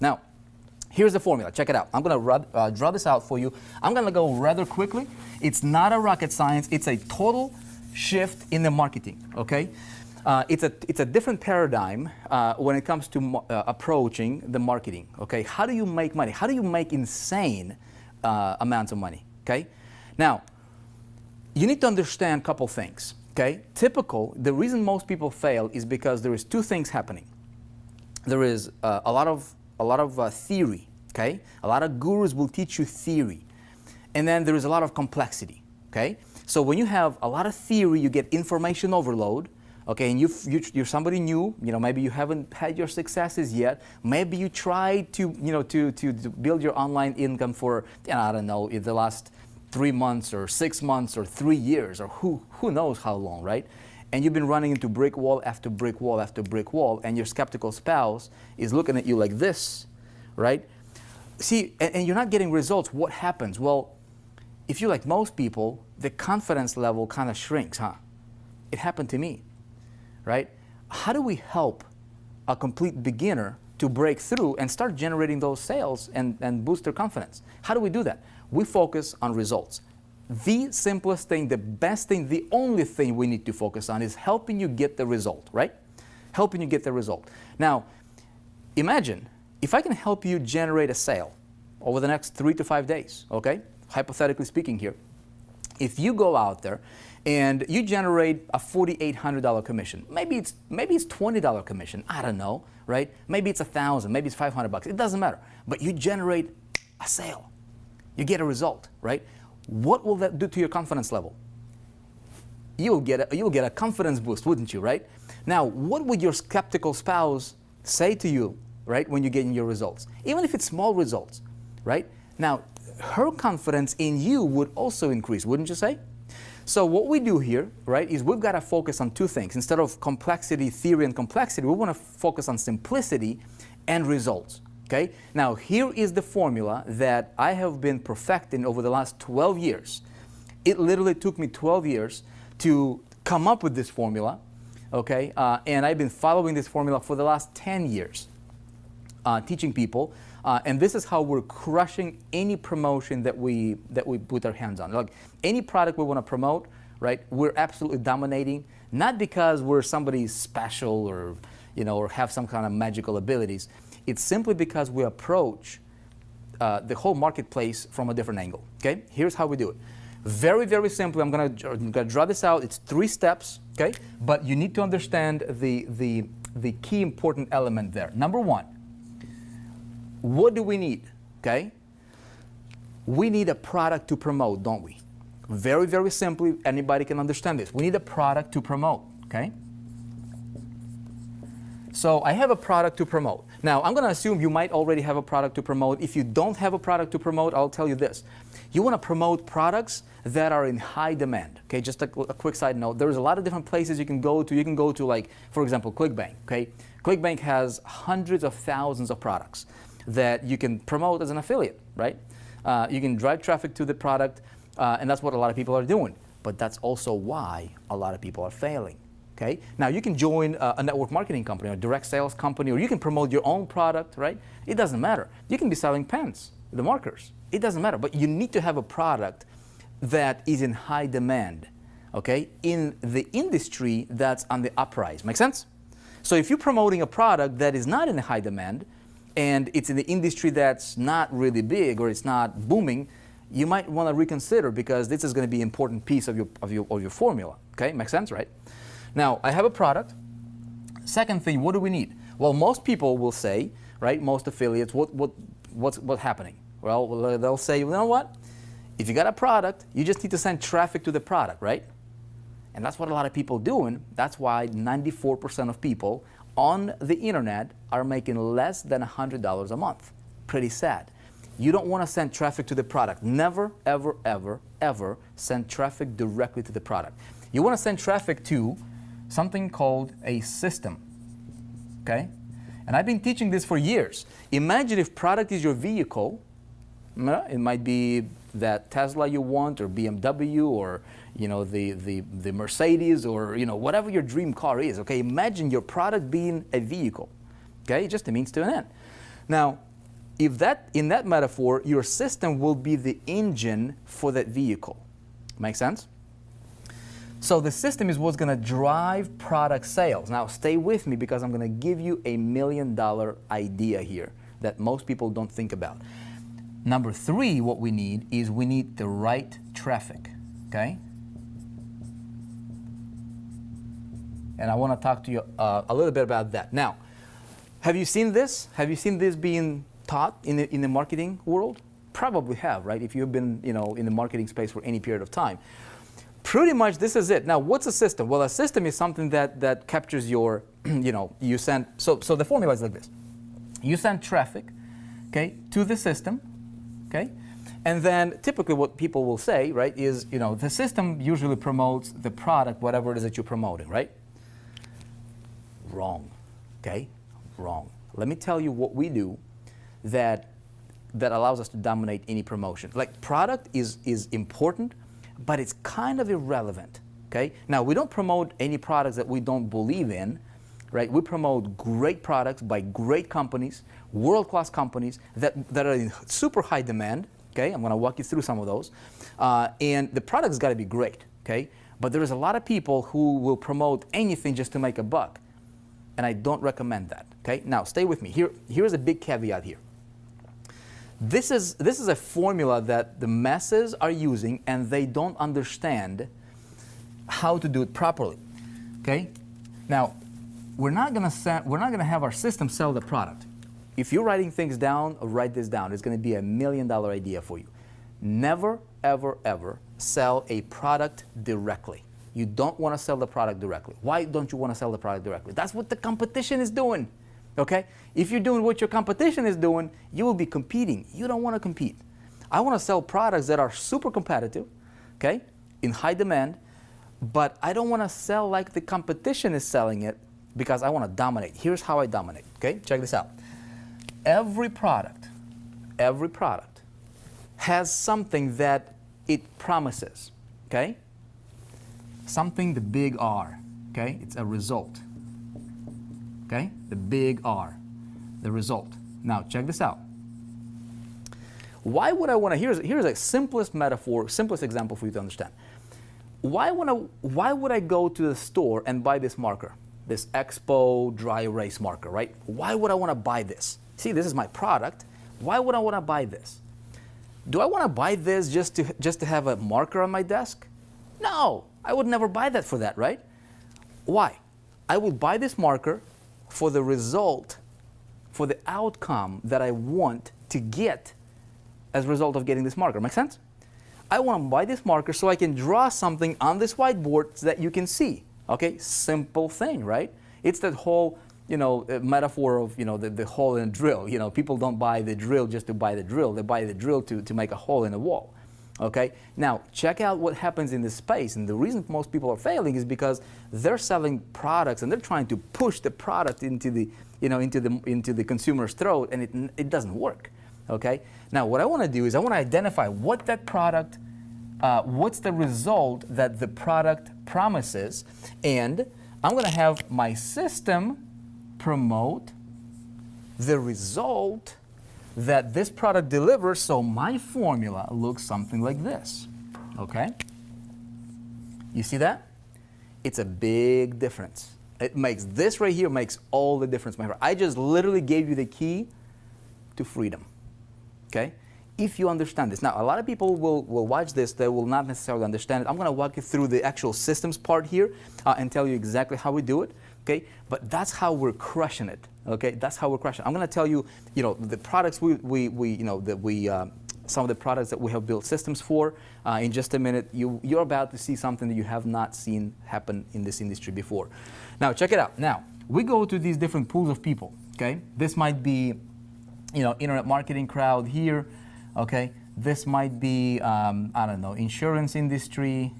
Now, here's the formula. Check it out. I'm going to draw this out for you. I'm going to go rather quickly. It's not a rocket science. It's a total shift in the marketing, okay? It's a different paradigm when it comes to approaching the marketing, okay? How do you make money? How do you make insane amounts of money, okay? Now, you need to understand a couple things, okay? The reason most people fail is because there is two things happening. There is a lot of theory, okay? A lot of gurus will teach you theory. And then there is a lot of complexity, okay? So when you have a lot of theory, you get information overload, okay? And you're somebody new, maybe you haven't had your successes yet. Maybe you tried to, to build your online income for, I don't know, in the last 3 months or 6 months or 3 years or who knows how long, right? And you've been running into brick wall after brick wall after brick wall, and your skeptical spouse is looking at you like this, right? See, and you're not getting results. What happens? Well, if you're like most people, the confidence level kind of shrinks, huh? It happened to me, right? How do we help a complete beginner to break through and start generating those sales and boost their confidence? How do we do that? We focus on results. The simplest thing, the best thing, the only thing we need to focus on is helping you get the result, right? Helping you get the result. Now, imagine if I can help you generate a sale over the next 3 to 5 days, okay? Hypothetically speaking here. If you go out there and you generate a $4,800 commission, maybe it's $20 commission, I don't know, right? Maybe it's $1,000, maybe it's $500, it doesn't matter. But you generate a sale, you get a result, right? What will that do to your confidence level? You'll get a confidence boost, wouldn't you, right? Now, what would your skeptical spouse say to you, right, when you're getting your results? Even if it's small results, right? Now, her confidence in you would also increase, wouldn't you say? So what we do here, right, is we've got to focus on two things. Instead of complexity, theory, and complexity, we want to focus on simplicity and results. Okay? Now, here is the formula that I have been perfecting over the last 12 years. It literally took me 12 years to come up with this formula, okay? And I've been following this formula for the last 10 years, teaching people. And this is how we're crushing any promotion that we put our hands on. Like any product we want to promote, right? We're absolutely dominating, not because we're somebody special or, or have some kind of magical abilities. It's simply because we approach the whole marketplace from a different angle, okay? Here's how we do it. Very, very simply, I'm gonna draw this out. It's 3 steps, okay? But you need to understand the key important element there. Number 1, what do we need, okay? We need a product to promote, don't we? Very, very simply, anybody can understand this. We need a product to promote, okay? So I have a product to promote. Now, I'm going to assume you might already have a product to promote. If you don't have a product to promote, I'll tell you this. You want to promote products that are in high demand. Okay, just a quick side note. There's a lot of different places you can go to. You can go to, like, for example, ClickBank. Okay, ClickBank has hundreds of thousands of products that you can promote as an affiliate, right? You can drive traffic to the product, and that's what a lot of people are doing. But that's also why a lot of people are failing. Okay? Now, you can join a network marketing company or a direct sales company, or you can promote your own product, right? It doesn't matter. You can be selling pens, the markers. It doesn't matter. But you need to have a product that is in high demand, okay, in the industry that's on the uprise. Make sense? So if you're promoting a product that is not in high demand and it's in the industry that's not really big or it's not booming, you might want to reconsider, because this is going to be an important piece of your formula. Okay? Makes sense, right? Now, I have a product. Second thing, what do we need? Well, most people will say, right, most affiliates, what's happening? Well, they'll say, you know what? If you got a product, you just need to send traffic to the product, right? And that's what a lot of people are doing. That's why 94% of people on the internet are making less than $100 a month. Pretty sad. You don't want to send traffic to the product. Never, ever, ever, ever send traffic directly to the product. You want to send traffic to something called a system, okay? And I've been teaching this for years. Imagine if product is your vehicle. It might be that Tesla you want, or BMW, or the Mercedes, or whatever your dream car is. Okay, imagine your product being a vehicle. Okay, just a means to an end. Now, if that, in that metaphor, your system will be the engine for that vehicle. Make sense? So the system is what's going to drive product sales. Now stay with me because I'm going to give you a $1 million idea here that most people don't think about. Number 3, what we need is we need the right traffic, okay? And I want to talk to you a little bit about that. Now, have you seen this? Have you seen this being taught in the marketing world? Probably have, right? If you've been, in the marketing space for any period of time. Pretty much this is it. Now, what's a system? Well, a system is something that captures your, you send, so the formula is like this. You send traffic, okay, to the system, okay? And then typically what people will say, right, is, the system usually promotes the product, whatever it is that you're promoting, right? Wrong, okay? Wrong. Let me tell you what we do that allows us to dominate any promotion. Like, product is important, but it's kind of irrelevant, okay? Now, we don't promote any products that we don't believe in, right? We promote great products by great companies, world-class companies that are in super high demand, okay? I'm gonna walk you through some of those. And the product's gotta be great, okay? But there is a lot of people who will promote anything just to make a buck, and I don't recommend that, okay? Now, stay with me. Here's a big caveat here. This is a formula that the masses are using, and they don't understand how to do it properly. Okay? Now, we're not gonna have our system sell the product. If you're writing things down, write this down. It's going to be a $1 million idea for you. Never, ever, ever sell a product directly. You don't want to sell the product directly. Why don't you want to sell the product directly? That's what the competition is doing. Okay? If you're doing what your competition is doing, you will be competing. You don't want to compete. I want to sell products that are super competitive, okay, in high demand, but I don't want to sell like the competition is selling it because I want to dominate. Here's how I dominate, okay? Check this out. Every product has something that it promises, okay? Something, the big R, okay? It's a result. Okay, the big R, the result. Now, check this out. Why would I want to, here's a simplest metaphor, simplest example for you to understand. Why would I go to the store and buy this marker, this Expo dry erase marker, right? Why would I want to buy this? See, this is my product. Why would I want to buy this? Do I want to buy this just to have a marker on my desk? No, I would never buy that for that, right? Why? I would buy this marker for the result, for the outcome that I want to get as a result of getting this marker. Make sense? I want to buy this marker so I can draw something on this whiteboard so that you can see. Okay, simple thing, right? It's that whole, metaphor of, the hole in a drill. People don't buy the drill just to buy the drill. They buy the drill to make a hole in a wall. Okay, now check out what happens in this space, and the reason most people are failing is because they're selling products and they're trying to push the product into the, into the consumer's throat, and it doesn't work. Okay, now what I want to do is I want to identify what that product, what's the result that the product promises, and I'm going to have my system promote the result that this product delivers, so my formula looks something like this, okay? You see that? It's a big difference. It makes, this right here makes all the difference, my friend. I just literally gave you the key to freedom, okay? If you understand this. Now, a lot of people will watch this, they will not necessarily understand it. I'm gonna walk you through the actual systems part here and tell you exactly how we do it, okay? But that's how we're crushing it, okay? That's how we're crushing it. I'm gonna tell you, the products some of the products that we have built systems for. In just a minute, you're about to see something that you have not seen happen in this industry before. Now, check it out. Now, we go to these different pools of people, okay? This might be, internet marketing crowd here, okay? This might be, I don't know, insurance industry,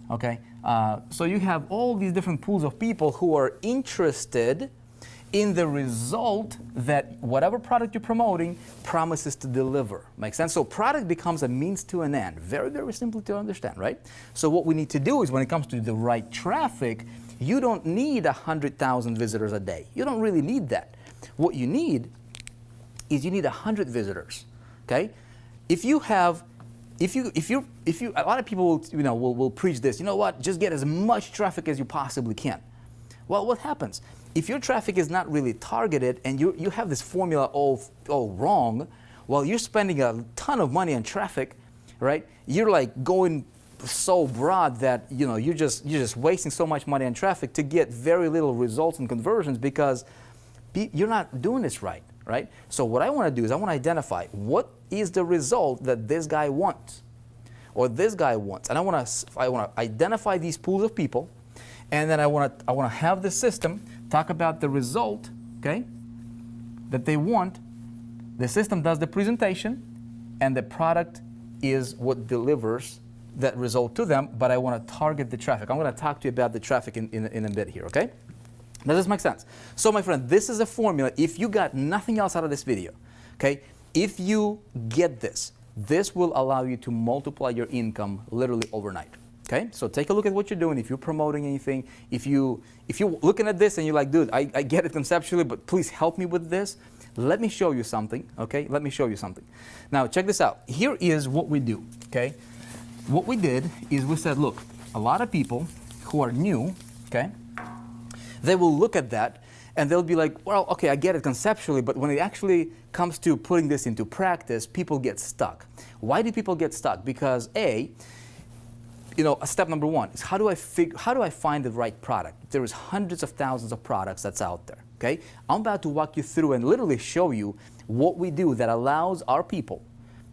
okay? So you have all these different pools of people who are interested in the result that whatever product you're promoting promises to deliver. Make sense? So product becomes a means to an end. Very, very simple to understand, right? So what we need to do is when it comes to the right traffic, you don't need 100,000 visitors a day. You don't really need that. What you need is you need 100 visitors. Okay, if you have, if you, a lot of people will, will preach this. You know what? Just get as much traffic as you possibly can. Well, what happens if your traffic is not really targeted and you have this formula all wrong? Well, you're spending a ton of money on traffic, right? You're like going so broad that you're just wasting so much money on traffic to get very little results and conversions because you're not doing this right, right? So what I want to do is I want to identify what is the result that this guy wants or this guy wants, and I want to identify these pools of people, and then I want to have the system talk about the result, okay, that they want. The system does the presentation, and the product is what delivers that result to them, but I want to target the traffic. I'm going to talk to you about the traffic in a bit here, okay? Does this make sense? So my friend, this is a formula. If you got nothing else out of this video, okay, if you get this, this will allow you to multiply your income literally overnight. Okay, so take a look at what you're doing. If you're promoting anything, if you're looking at this and you're like, dude, I get it conceptually, but please help me with this. Let me show you something, okay? Let me show you something. Now, check this out. Here is what we do, okay? What we did is we said, look, a lot of people who are new, okay, they will look at that and they'll be like, well, okay, I get it conceptually, but when it actually comes to putting this into practice, people get stuck. Why do people get stuck? Because step number one is how do I find the right product? There is hundreds of thousands of products that's out there. Okay, I'm about to walk you through and literally show you what we do that allows our people,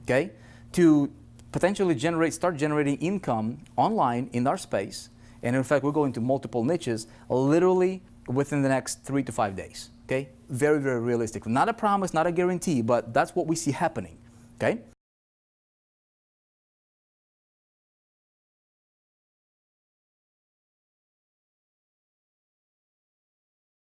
okay, to potentially start generating income online in our space. And in fact, we're going to multiple niches literally within the next 3 to 5 days. Okay, very, very realistic. Not a promise, not a guarantee, but that's what we see happening. Okay.